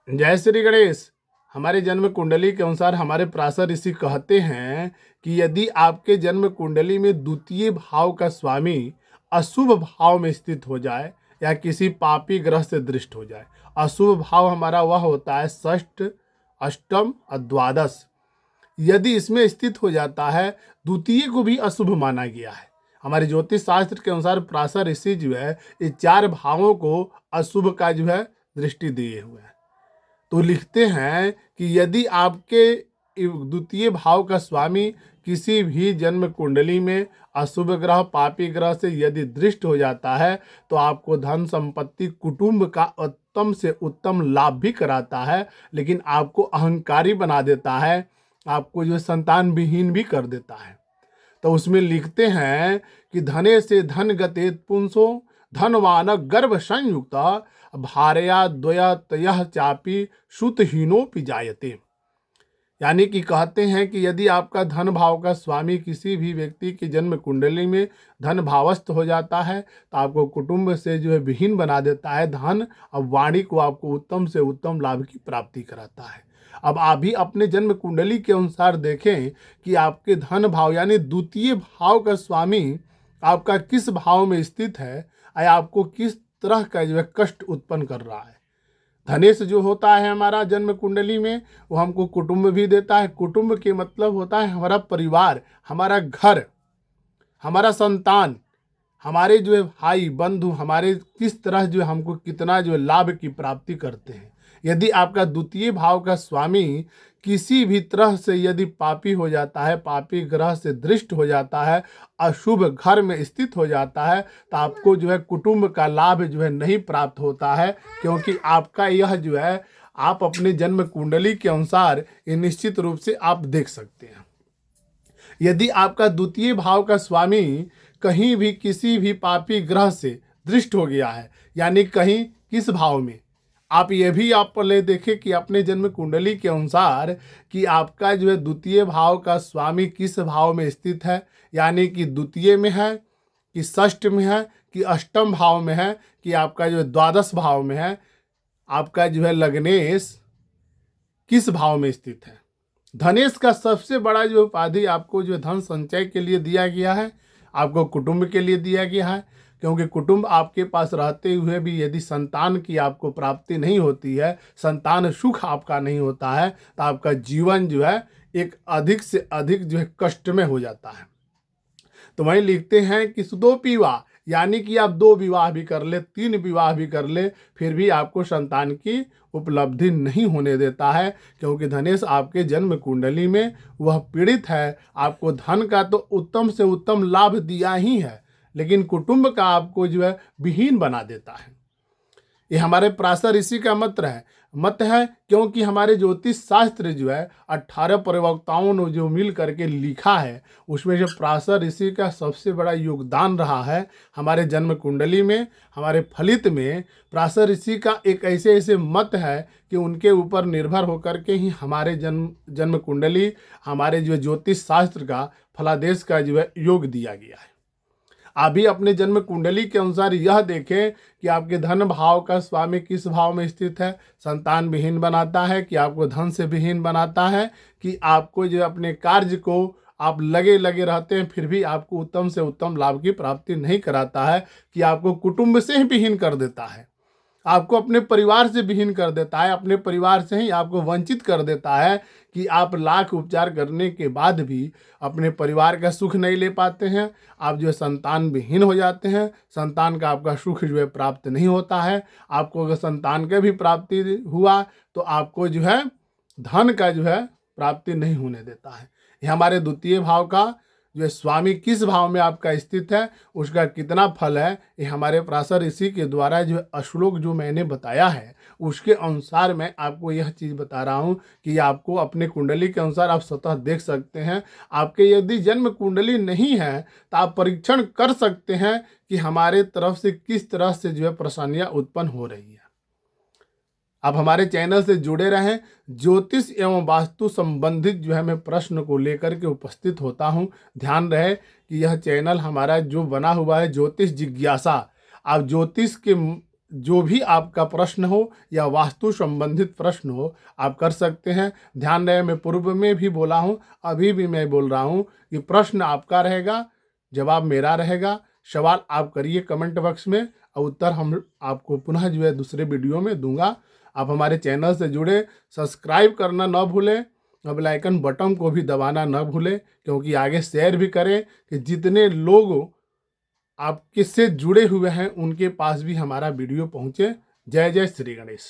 जय श्री गणेश। हमारे जन्म कुंडली के अनुसार हमारे पराशर ऋषि कहते हैं कि यदि आपके जन्म कुंडली में द्वितीय भाव का स्वामी अशुभ भाव में स्थित हो जाए या किसी पापी ग्रह से दृष्ट हो जाए। अशुभ भाव हमारा वह होता है षष्ठ, अष्टम और द्वादश। यदि इसमें स्थित हो जाता है, द्वितीय को भी अशुभ माना गया है। हमारे ज्योतिष शास्त्र के अनुसार पराशर ऋषि जो है ये चार भावों को अशुभ का जो है दृष्टि दिए हुए हैं। तो लिखते हैं कि यदि आपके द्वितीय भाव का स्वामी किसी भी जन्म कुंडली में अशुभ ग्रह, पापी ग्रह से यदि दृष्ट हो जाता है तो आपको धन संपत्ति, कुटुंब का उत्तम से उत्तम लाभ भी कराता है, लेकिन आपको अहंकारी बना देता है, आपको जो संतान विहीन भी कर देता है। तो उसमें लिखते हैं कि धने से धन गते पुंसो धनवान गर्भ संयुक्त भार्या द्वया तयः चापी श्रुतहीनोपि जायते। यानी कि कहते हैं कि यदि आपका धन भाव का स्वामी किसी भी व्यक्ति की जन्म कुंडली में धन भावस्थ हो जाता है तो आपको कुटुंब से जो है विहीन बना देता है, धन और वाणी को आपको उत्तम से उत्तम लाभ की प्राप्ति कराता है। अब आप भी अपने जन्म कुंडली के अनुसार देखें कि आपके धन भाव यानी द्वितीय भाव का स्वामी आपका किस भाव में स्थित है या आपको किस तरह का जो है कष्ट उत्पन्न कर रहा है। धनेश जो होता है हमारा जन्म कुंडली में वो हमको कुटुंब भी देता है। कुटुंब के मतलब होता है हमारा परिवार, हमारा घर, हमारा संतान, हमारे जो है भाई बंधु, हमारे किस तरह जो है हमको कितना जो है लाभ की प्राप्ति करते हैं। यदि आपका द्वितीय भाव का स्वामी किसी भी तरह से यदि पापी हो जाता है, पापी ग्रह से दृष्ट हो जाता है, अशुभ घर में स्थित हो जाता है तो आपको जो है कुटुंब का लाभ जो है नहीं प्राप्त होता है, क्योंकि आपका यह जो है आप अपने जन्म कुंडली के अनुसार ये निश्चित रूप से आप देख सकते हैं। यदि आपका द्वितीय भाव का स्वामी कहीं भी किसी भी पापी ग्रह से दृष्ट हो गया है, यानी कहीं किस भाव में, आप ये भी आप पहले देखें कि अपने जन्म कुंडली के अनुसार कि आपका जो है द्वितीय भाव का स्वामी किस भाव में स्थित है, यानी कि द्वितीय में है कि षष्ठ में है कि अष्टम भाव में है कि आपका जो है द्वादश भाव में है, आपका जो है लग्नेश किस भाव में स्थित है। धनेश का सबसे बड़ा जो उपाधि आपको जो धन संचय के लिए दिया गया है, आपको कुटुंब के लिए दिया गया है, क्योंकि कुटुंब आपके पास रहते हुए भी यदि संतान की आपको प्राप्ति नहीं होती है, संतान सुख आपका नहीं होता है, तो आपका जीवन जो है एक अधिक से अधिक जो है कष्ट में हो जाता है। तो वहीं लिखते हैं कि सुदोपि विवाह, यानी कि आप 2 विवाह भी कर ले, 3 विवाह भी कर ले, फिर भी आपको संतान की उपलब्धि नहीं होने देता है, क्योंकि धनेश आपके जन्म कुंडली में वह पीड़ित है। आपको धन का तो उत्तम से उत्तम लाभ दिया ही है, लेकिन कुटुंब का आपको जो है विहीन बना देता है। ये हमारे पराशर ऋषि का मत है, क्योंकि हमारे ज्योतिष शास्त्र जो है 18 प्रवक्ताओं ने जो मिल करके लिखा है, उसमें जो पराशर ऋषि का सबसे बड़ा योगदान रहा है हमारे जन्म कुंडली में, हमारे फलित में। पराशर ऋषि का एक ऐसे ऐसे मत है कि उनके ऊपर निर्भर होकर के ही हमारे जन्म कुंडली, हमारे जो ज्योतिष शास्त्र का फलादेश का जो है योग दिया गया है। आप भी अपने जन्म कुंडली के अनुसार यह देखें कि आपके धन भाव का स्वामी किस भाव में स्थित है, संतान विहीन बनाता है कि आपको धन से विहीन बनाता है, कि आपको जो अपने कार्य को आप लगे लगे रहते हैं फिर भी आपको उत्तम से उत्तम लाभ की प्राप्ति नहीं कराता है, कि आपको कुटुंब से ही विहीन कर देता है, आपको अपने परिवार से विहीन कर देता है, अपने परिवार से ही आपको वंचित कर देता है, कि आप लाख उपचार करने के बाद भी अपने परिवार का सुख नहीं ले पाते हैं। आप जो है संतान विहीन हो जाते हैं, संतान का आपका सुख जो है प्राप्त नहीं होता है। आपको अगर संतान का भी प्राप्ति हुआ तो आपको जो है धन का जो है प्राप्ति नहीं होने देता है। ये हमारे द्वितीय भाव का जो है स्वामी किस भाव में आपका स्थित है, उसका कितना फल है, ये हमारे पराशर ऋषि के द्वारा जो श्लोक जो मैंने बताया है उसके अनुसार मैं आपको यह चीज़ बता रहा हूँ कि आपको अपने कुंडली के अनुसार आप स्वतः देख सकते हैं। आपके यदि जन्म कुंडली नहीं है तो आप परीक्षण कर सकते हैं कि हमारे तरफ से किस तरह से जो है परेशानियाँ उत्पन्न हो रही है। आप हमारे चैनल से जुड़े रहें। ज्योतिष एवं वास्तु संबंधित जो है मैं प्रश्न को लेकर के उपस्थित होता हूं। ध्यान रहे कि यह चैनल हमारा जो बना हुआ है ज्योतिष जिज्ञासा, आप ज्योतिष के जो भी आपका प्रश्न हो या वास्तु संबंधित प्रश्न हो आप कर सकते हैं। ध्यान रहे, मैं पूर्व में भी बोला हूँ, अभी भी मैं बोल रहा हूँ कि प्रश्न आपका रहेगा, जवाब मेरा रहेगा। सवाल आप करिए कमेंट बॉक्स में और उत्तर हम आपको पुनः जो है दूसरे वीडियो में दूंगा। आप हमारे चैनल से जुड़े, सब्सक्राइब करना न भूलें और बेल आइकन बटन को भी दबाना न भूलें, क्योंकि आगे शेयर भी करें कि जितने लोग आप किससे जुड़े हुए हैं उनके पास भी हमारा वीडियो पहुंचे। जय जय श्री गणेश।